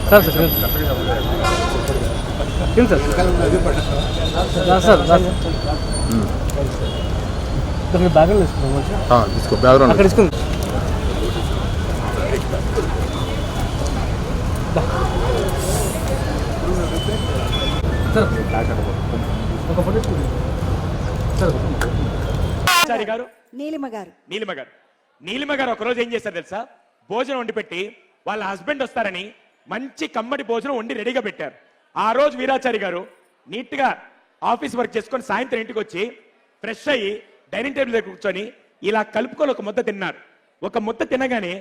Sir bag తీసుకో background అక్కడ తీసుకుంది. నీలిమ గారు ఒకరోజు ఏం చేశారు తెలుసా? భోజనం వండి పెట్టి వాళ్ళ హస్బెండ్ వస్తారని మంచి కమ్మటి భోజనం వండి రెడీగా పెట్టారు. ఆ రోజు వీరాచారి గారు నీట్ గా ఆఫీస్ వర్క్ చేసుకొని సాయంత్రం ఇంటికి వచ్చి ఫ్రెష్ అయ్యి డైనింగ్ టేబుల్ దగ్గర కూర్చొని ఇలా కలుపుకొని ఒక ముద్ద తిన్నారు. ఒక ముద్ద తినగానే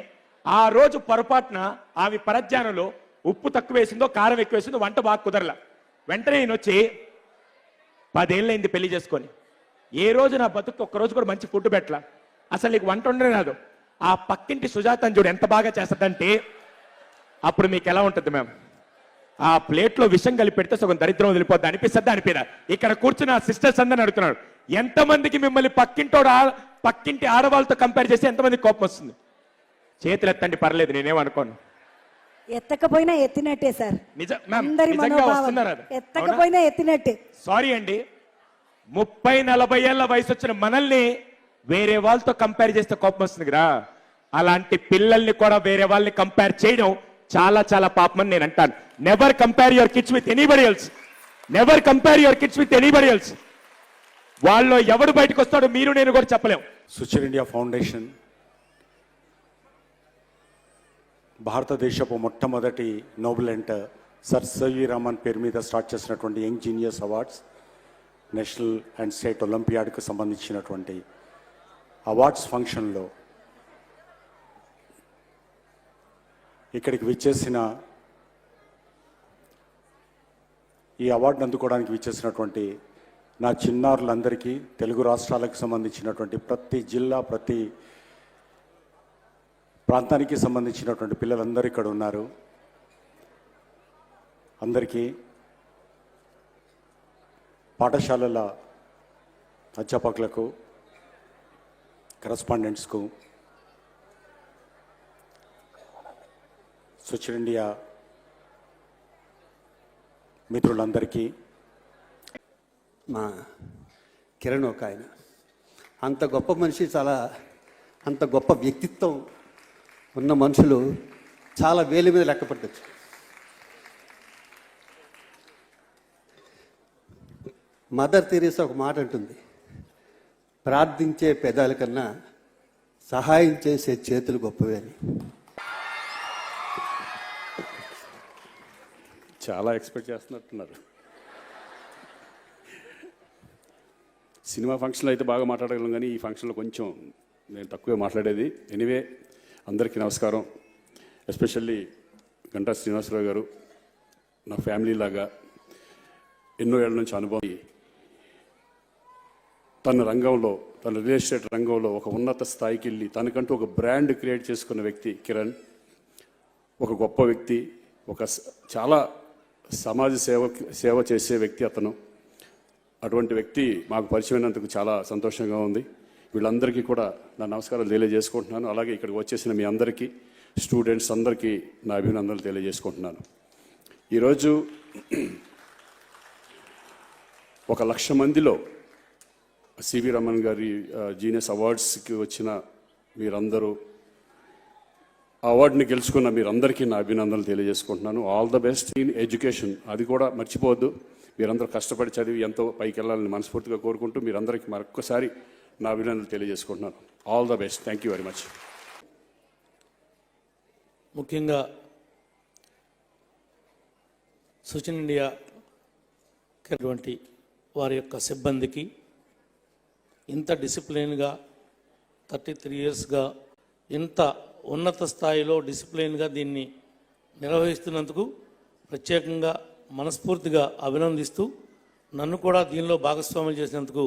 ఆ రోజు పొరపాటున ఆమె పరధ్యానంలో ఉప్పు తక్కువ వేసిందో కారం ఎక్కువ వేసిందో వంట బాగా కుదరలా. వెంటనే నేను వచ్చి 10 ఏళ్ళైంది పెళ్లి చేసుకొని, ఏ రోజు నా బతుకు ఒక్కరోజు కూడా మంచి ఫుడ్ పెట్టలా, అసలు నీకు వంట ఉండనే రాదు, ఆ పక్కింటి సుజాతని చూడు ఎంత బాగా చేస్తుందంటే అప్పుడు మీకు ఎలా ఉంటుంది మ్యామ్? ఆ ప్లేట్లో విషం కలిపి పెడితే సగం దరిద్రం వదిలిపోద్ది అనిపిస్తుంది అనిపిదా? ఇక్కడ కూర్చున్న సిస్టర్స్ అందరిని అడుగుతున్నాడు, ఎంతమందికి మిమ్మల్ని పక్కింటి ఆడవాళ్ళతో కంపేర్ చేస్తే ఎంతమంది కోపం వస్తుంది? చేతులు ఎత్తండి, పర్లేదు, నేనేమనుకోను. ఎత్తకపోయినా ఎత్తినట్టే సార్. ఎత్తకపోయినా ఎత్తినట్టే. సారీ అండి, 30-40 ఏళ్ల వయసు వచ్చిన మనల్ని వేరే వాళ్ళతో కంపేర్ చేస్తే కోపం వస్తుంది కదా, అలాంటి పిల్లల్ని కూడా వేరే వాళ్ళని కంపేర్ చేయడం చాలా చాలా పాపమని నేను అంటాను. Never compare your kids with anybody else. Never compare your kids with anybody else. వాళ్ళు ఎవడు బయటకు వస్తాడో మీరు నేను కూడా చెప్పలేం. సుచిర్ ఇండియా ఫౌండేషన్ భారతదేశపు మొట్టమొదటి నోబెల్ ఎంటర్ సర్ సివి రామన్ పేరు మీద స్టార్ట్ చేసినటువంటి young genius awards, national and state ఒలింపియాడ్కు సంబంధించినటువంటి అవార్డ్స్ ఫంక్షన్లో ఇక్కడికి విచ్చేసిన ఈ అవార్డును అందుకోవడానికి విచ్చేసినటువంటి నా చిన్నారులందరికీ, తెలుగు రాష్ట్రాలకు సంబంధించినటువంటి ప్రతి జిల్లా, ప్రతి ప్రాంతానికి సంబంధించినటువంటి పిల్లలందరూ ఇక్కడ ఉన్నారు. అందరికీ, పాఠశాలల అధ్యాపకులకు, కరస్పాండెంట్స్కు, సుచిర్ ఇండియా మిత్రులందరికీ, మా కిరణ్ ఒక ఆయన అంత గొప్ప మనిషి, అంత గొప్ప వ్యక్తిత్వం ఉన్న మనుషులు చాలా వేలి మీద లెక్క పట్టచ్చు. మదర్ తెరీసా ఒక మాట అంటుంది, ప్రార్థించే పెదాల కన్నా సహాయం చేసే చేతులు గొప్పవే అని. చాలా ఎక్స్పెక్ట్ చేస్తున్నట్టున్నారు. సినిమా ఫంక్షన్లో అయితే బాగా మాట్లాడగలం, కానీ ఈ ఫంక్షన్లో కొంచెం నేను తక్కువే మాట్లాడేది. ఎనీవే, అందరికీ నమస్కారం. ఎస్పెషల్లీ గంటా శ్రీనివాసరావు గారు నా ఫ్యామిలీ లాగా ఎన్నో ఏళ్ళ నుంచి అనుభవం, తన రంగంలో, తన రియల్ ఎస్టేట్ రంగంలో ఒక ఉన్నత స్థాయికి వెళ్ళి తనకంటూ ఒక బ్రాండ్ క్రియేట్ చేసుకున్న వ్యక్తి కిరణ్. ఒక గొప్ప వ్యక్తి, ఒక చాలా సమాజ సేవ చేసే వ్యక్తి అతను. అటువంటి వ్యక్తి మాకు పరిచయమైనందుకు చాలా సంతోషంగా ఉంది. వీళ్ళందరికీ కూడా నా నమస్కారాలు తెలియజేసుకుంటున్నాను. అలాగే ఇక్కడికి వచ్చేసిన మీ అందరికీ, స్టూడెంట్స్ అందరికీ నా అభినందనలు తెలియజేసుకుంటున్నాను. ఈరోజు 1,00,000 మందిలో సివి రమణ్ గారి జీనియస్ అవార్డ్స్కి వచ్చిన మీరందరూ, ఆ అవార్డుని గెలుచుకున్న మీరందరికీ నా అభినందనలు తెలియజేసుకుంటున్నాను. All the best in education. అది కూడా మర్చిపోవద్దు. మీరందరూ కష్టపడి చదివి ఎంతో పైకి వెళ్ళాలని మనస్ఫూర్తిగా కోరుకుంటూ మీరందరికీ మరొక్కసారి నా అభినందనలు తెలియజేసుకుంటున్నాను. All the best. Thank you very much. ముఖ్యంగా సుచిర్ ఇండియా వారి యొక్క సిబ్బందికి, ఇంత డిసిప్లిన్గా 33 ఇయర్స్గా ఇంత ఉన్నత స్థాయిలో డిసిప్లిన్గా దీన్ని నిర్వహిస్తున్నందుకు ప్రత్యేకంగా మనస్ఫూర్తిగా అభినందిస్తూ, నన్ను కూడా దీనిలో భాగస్వామ్యం చేసినందుకు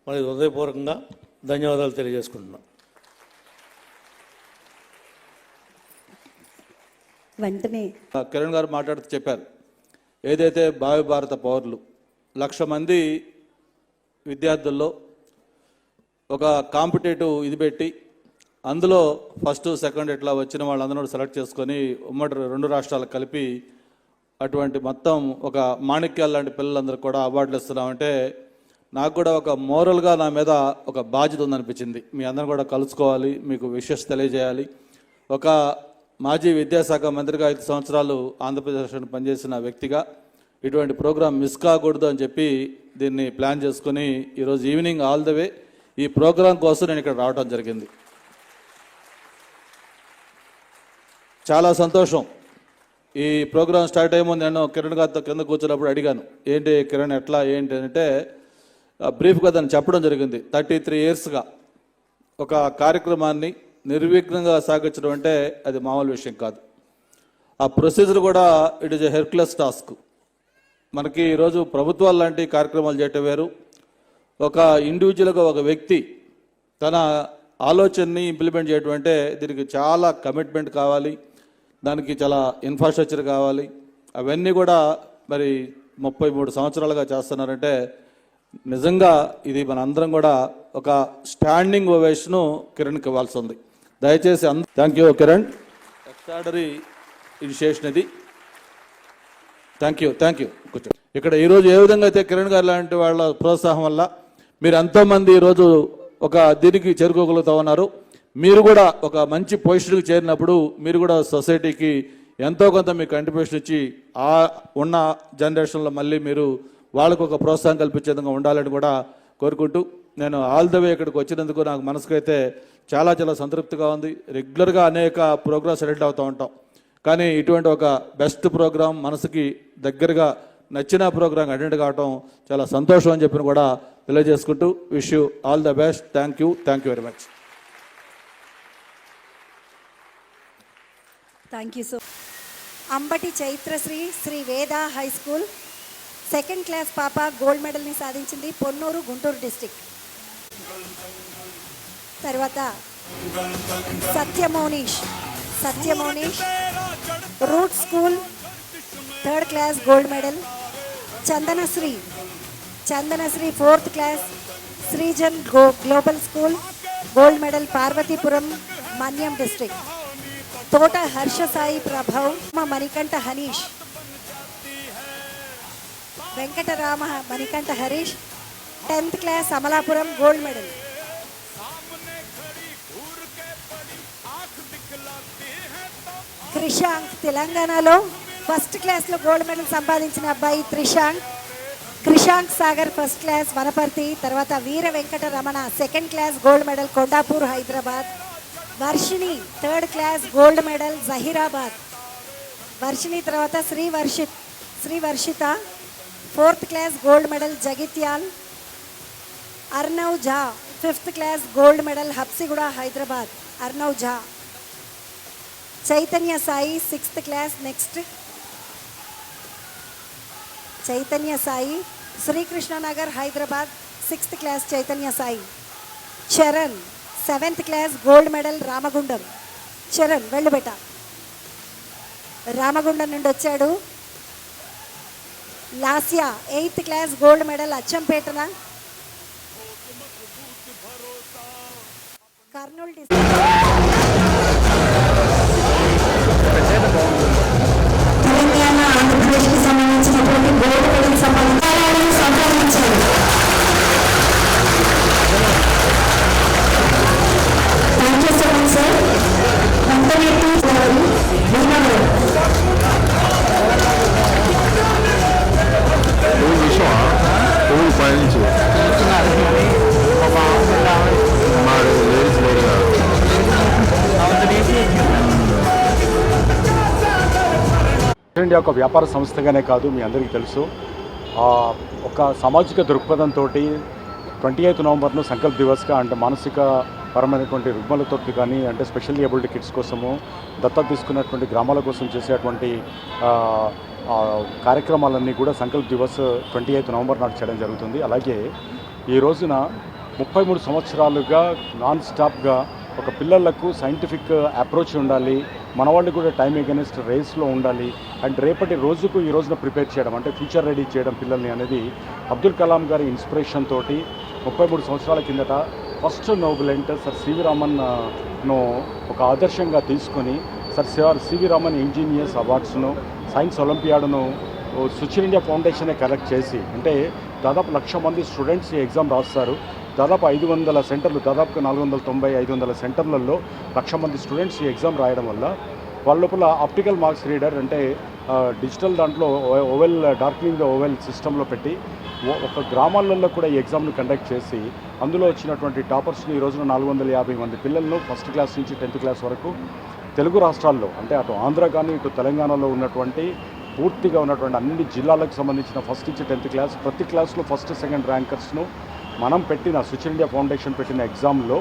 మరి హృదయపూర్వకంగా ధన్యవాదాలు తెలియజేసుకుంటున్నాను. వెంటనే కిరణ్ గారు మాట్లాడుతూ చెప్పారు, ఏదైతే భావి భారత పౌరులు 1,00,000 మంది విద్యార్థుల్లో ఒక కాంపిటేటివ్ ఇది పెట్టి, అందులో ఫస్ట్ సెకండ్ ఇట్లా వచ్చిన వాళ్ళందరూ సెలెక్ట్ చేసుకొని ఉమ్మడి 2 రాష్ట్రాలకు కలిపి అటువంటి మొత్తం ఒక మాణిక్యాల లాంటి పిల్లలందరూ కూడా అవార్డులు ఇస్తున్నామంటే నాకు కూడా ఒక మోరల్గా నా మీద ఒక బాధ్యత ఉందనిపించింది. మీ అందరం కూడా కలుసుకోవాలి, మీకు విషెస్ తెలియజేయాలి. ఒక మాజీ విద్యాశాఖ మంత్రిగా 5 సంవత్సరాలు ఆంధ్రప్రదేశ్లో పనిచేసిన వ్యక్తిగా ఇటువంటి ప్రోగ్రాం మిస్ కాకూడదు అని చెప్పి దీన్ని ప్లాన్ చేసుకుని ఈరోజు ఈవినింగ్ ఆల్ ద వే ఈ ప్రోగ్రాం కోసం నేను ఇక్కడ రావడం జరిగింది. చాలా సంతోషం. ఈ ప్రోగ్రాం స్టార్ట్ అయ్యే ముందు నేను కిరణ్ గారితో కింద కూర్చున్నప్పుడు అడిగాను, ఏంటి కిరణ్ ఎట్లా ఏంటి అంటే బ్రీఫ్గా దాన్ని చెప్పడం జరిగింది. 33 ఇయర్స్గా ఒక కార్యక్రమాన్ని నిర్విఘ్నంగా సాగించడం అంటే అది మామూలు విషయం కాదు. ఆ ప్రొసీజర్ కూడా it is a Hercules task. మనకి ఈరోజు ప్రభుత్వాలు లాంటి కార్యక్రమాలు చేయటం వేరు, ఒక ఇండివిజువల్గా ఒక వ్యక్తి తన ఆలోచనని ఇంప్లిమెంట్ చేయడం అంటే దీనికి చాలా కమిట్మెంట్ కావాలి, దానికి చాలా ఇన్ఫ్రాస్ట్రక్చర్ కావాలి. అవన్నీ కూడా మరి 33 సంవత్సరాలుగా చేస్తున్నారంటే నిజంగా ఇది మన అందరం కూడా ఒక స్టాండింగ్ ఓవేషను కిరణ్కి ఇవ్వాల్సి ఉంది. దయచేసి thank you Kiran, extraordinary initiation ఇది. థ్యాంక్ యూ కూర్చో. ఇక్కడ ఈరోజు ఏ విధంగా అయితే కిరణ్ గారు లాంటి వాళ్ళ ప్రోత్సాహం వల్ల మీరు ఎంతోమంది ఈరోజు ఒక దీనికి చేరుకోగలుగుతా ఉన్నారు. మీరు కూడా ఒక మంచి పొజిషన్కి చేరినప్పుడు మీరు కూడా సొసైటీకి ఎంతో కొంత మీకు కంట్రిబ్యూషన్ ఇచ్చి ఆ ఉన్న జనరేషన్లో మళ్ళీ మీరు వాళ్ళకు ఒక ప్రోత్సాహం కల్పించే విధంగా ఉండాలని కూడా కోరుకుంటూ నేను ఆల్ ద వే ఇక్కడికి వచ్చినందుకు నాకు మనసుకైతే చాలా చాలా సంతృప్తిగా ఉంది. రెగ్యులర్గా అనేక ప్రోగ్రామ్స్ అటెండ్ అవుతూ ఉంటాం, కానీ ఇటువంటి ఒక బెస్ట్ ప్రోగ్రామ్ మనసుకి దగ్గరగా నచ్చిన ప్రోగ్రామ్ అటెండ్ కావటం చాలా సంతోషం అని చెప్పి కూడా తెలియజేసుకుంటూ wish you all the best. Thank you very much. Thank you so. Ambati Chaitrasri Sri Veda high school 2nd class పాప గోల్డ్ మెడల్ని సాధించింది, పొన్నూరు గుంటూరు డిస్టిక్. తర్వాత Satyamonish Root School 3rd class gold medal. Chandanasri 4th class Srijan Global School gold medal, Parvathipuram Manyam district. Thota Harsha Sai Prabhav Manikanta Hanish, Venkatarama Manikanta Harish 10th class Amalapuram gold medal. Krishank తెలంగాణలో 1st క్లాస్లో gold medal సంపాదించిన అబ్బాయి Krishank Sagar 1st class Wanaparthy. తర్వాత Veera Venkata Ramana 2nd class gold medal Kondapur Hyderabad. Varshini 3rd class gold medal Zaheerabad. Varshini తర్వాత Sri Varshitha 4th class gold medal Jagtial. Arnav Jha 5th class gold medal Habsiguda Hyderabad. Arnav Jha. Chaitanya Sai 6th class. Next Chaitanya Sai Srikrishnanagar Hyderabad 6th class Chaitanya Sai. Charan 7th class gold medal Ramagundam. Charan వెళ్ళుబెట్ట రామగుండం నుండి వచ్చాడు. Lasya 8th class gold medal అచ్చంపేటన Kurnool district. Telangana ఆంధ్రప్రదేశ్కి సంబంధించినటువంటి gold medal సంపాదించారు. Thank you so much sir. పయనించు India ఒక వ్యాపార సంస్థగానే కాదు, మీ అందరికీ తెలుసు, ఒక సామాజిక దృక్పథంతో 28th నవంబర్ను సంకల్ప్ దివస్గా అంటే మానసిక పరమైనటువంటి రుగ్మలతో కానీ అంటే స్పెషల్లీ ఏబుల్డ్ కిడ్స్ కోసము దత్తత తీసుకున్నటువంటి గ్రామాల కోసం చేసేటువంటి కార్యక్రమాలన్నీ కూడా సంకల్ప్ దివస్ 28th నవంబర్ నాడు చేయడం జరుగుతుంది. అలాగే ఈ రోజున 33 సంవత్సరాలుగా నాన్ స్టాప్గా ఒక పిల్లలకు సైంటిఫిక్ అప్రోచ్ ఉండాలి, మన వాళ్ళు కూడా టైం ఎగెనిస్ట్ రేస్లో ఉండాలి అండ్ రేపటి రోజుకు ఈ రోజున ప్రిపేర్ చేయడం అంటే ఫ్యూచర్ రెడీ చేయడం పిల్లల్ని అనేది అబ్దుల్ కలాం గారి ఇన్స్పిరేషన్ తోటి 33 సంవత్సరాల కిందట ఫస్ట్ నోబెలెంట్ సర్ సివి రామన్ను ఒక ఆదర్శంగా తీసుకొని సర్ సివి రామన్ ఇంజనీర్స్ అవార్డ్స్ను సైన్స్ ఒలింపియాడ్ను సుచిల్ ఇండియా ఫౌండేషనే కలెక్ట్ చేసి, అంటే దాదాపు 1,00,000 మంది స్టూడెంట్స్ ఈ ఎగ్జామ్ రాస్తారు. దాదాపు 500 సెంటర్లు, దాదాపు 490-500 సెంటర్లలో 1,00,000 మంది స్టూడెంట్స్ ఈ ఎగ్జామ్ రాయడం వల్ల వాళ్ళ లోపల ఆప్టికల్ మార్క్స్ రీడర్, అంటే డిజిటల్ దాంట్లో ఓవెల్ డార్క్నింగ్ ద ఓవెల్ సిస్టంలో పెట్టి ఒక గ్రామాలలో కూడా ఈ ఎగ్జామ్ను కండక్ట్ చేసి అందులో వచ్చినటువంటి టాపర్స్ని ఈ రోజున 450 మంది పిల్లలను ఫస్ట్ క్లాస్ నుంచి 10th క్లాస్ వరకు తెలుగు రాష్ట్రాల్లో, అంటే అటు ఆంధ్ర కానీ ఇటు తెలంగాణలో ఉన్నటువంటి పూర్తిగా ఉన్నటువంటి అన్ని జిల్లాలకు సంబంధించిన ఫస్ట్ నుంచి 10th క్లాస్ ప్రతి క్లాస్లో ఫస్ట్ సెకండ్ ర్యాంకర్స్ను మనం పెట్టిన సుచిల్ ఇండియా ఫౌండేషన్ పెట్టిన ఎగ్జామ్లో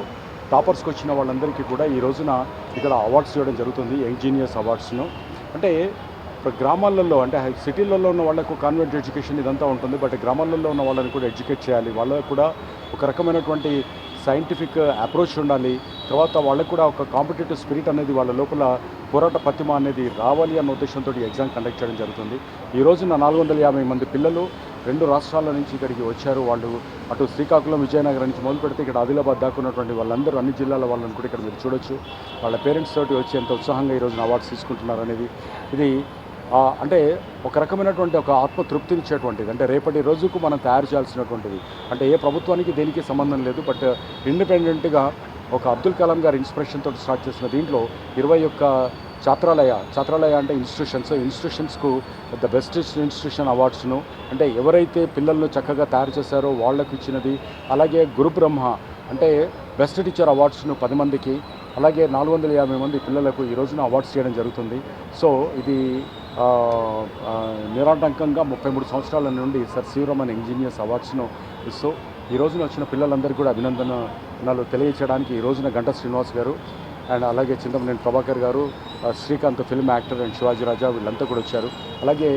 టాపర్స్కి వచ్చిన వాళ్ళందరికీ కూడా ఈ రోజున ఇక్కడ అవార్డ్స్ ఇవ్వడం జరుగుతుంది, యంగ్ జీనియస్ అవార్డ్స్ను. అంటే ఇప్పుడు గ్రామాలలో, అంటే సిటీలలో ఉన్న వాళ్ళకు కాన్వెంట్ ఎడ్యుకేషన్ ఇదంతా ఉంటుంది, బట్ గ్రామాలలో ఉన్న వాళ్ళని కూడా ఎడ్యుకేట్ చేయాలి, వాళ్ళకు కూడా ఒక రకమైనటువంటి సైంటిఫిక్ అప్రోచ్ ఉండాలి, తర్వాత వాళ్ళకు కూడా ఒక కాంపిటేటివ్ స్పిరిట్ అనేది వాళ్ళ లోపల పోరాట పతిమ అనేది రావాలి అన్న ఉద్దేశంతో ఈ ఎగ్జామ్ కండక్ట్ చేయడం జరుగుతుంది. ఈ రోజున 450 మంది పిల్లలు 2 రాష్ట్రాల నుంచి ఇక్కడికి వచ్చారు. వాళ్ళు అటు శ్రీకాకుళం, విజయనగరం నుంచి మొదలు పెడితే ఇక్కడ ఆదిలాబాద్ దాక్కున్నటువంటి వాళ్ళందరూ అన్ని జిల్లాల వాళ్ళని కూడా ఇక్కడ మీరు చూడొచ్చు. వాళ్ళ పేరెంట్స్ తోటి వచ్చి ఎంత ఉత్సాహంగా ఈ రోజున అవార్డ్స్ తీసుకుంటున్నారు అనేది ఇది అంటే ఒక రకమైనటువంటి ఒక ఆత్మతృప్తినిచ్చేటువంటిది. అంటే రేపటి రోజుకు మనం తయారు చేయాల్సినటువంటిది, అంటే ఏ ప్రభుత్వానికి దేనికి సంబంధం లేదు, బట్ ఇండిపెండెంట్గా ఒక అబ్దుల్ కలాం గారి ఇన్స్పిరేషన్ తోటి స్టార్ట్ చేసిన దీంట్లో 21 ఛాత్రాలయ అంటే ఇన్స్టిట్యూషన్స్కు ద బెస్ట్ ఇన్స్టిట్యూషన్ అవార్డ్స్ను, అంటే ఎవరైతే పిల్లలను చక్కగా తయారు చేశారో వాళ్లకు ఇచ్చినది. అలాగే గురుబ్రహ్మ అంటే బెస్ట్ టీచర్ అవార్డ్స్ను 10 మందికి, అలాగే 450 మంది పిల్లలకు ఈ రోజున అవార్డ్స్ చేయడం జరుగుతుంది. సో ఇది నిరాటంకంగా 33 సంవత్సరాల నుండి సర్ శివరామన్ ఇంజనీర్స్ అవార్డ్స్ను ఇస్తూ ఈ రోజున వచ్చిన పిల్లలందరికీ కూడా అభినందనలు తెలియచేయడానికి ఈ రోజున గంటా శ్రీనివాస్ గారు అండ్ అలాగే Chintamaneni Prabhakar garu, Srikanth film actor and Sivaji Raja వీళ్ళంతా కూడా వచ్చారు. అలాగే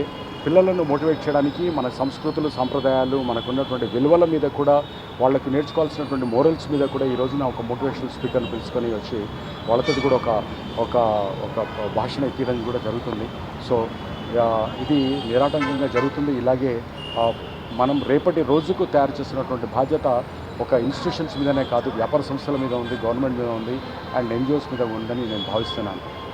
పిల్లలను మోటివేట్ చేయడానికి మన సంస్కృతులు, సాంప్రదాయాలు, మనకున్నటువంటి విలువల మీద కూడా వాళ్ళకి నేర్చుకోవాల్సినటువంటి మోరల్స్ మీద కూడా ఈ రోజున ఒక మోటివేషనల్ స్పీకర్ని పిలుచుకొని వచ్చి వాళ్ళతో కూడా ఒక భాషణ ఎక్కడం కూడా జరుగుతుంది. సో ఇది నిరాటంకంగా జరుగుతుంది. ఇలాగే మనం రేపటి రోజుకు తయారు చేస్తున్నటువంటి బాధ్యత ఒక ఇన్స్టిట్యూషన్స్ మీదనే కాదు, వ్యాపార సంస్థల మీద ఉంది, గవర్నమెంట్ మీద ఉంది అండ్ NGOs మీద ఉందని నేను భావిస్తున్నాను.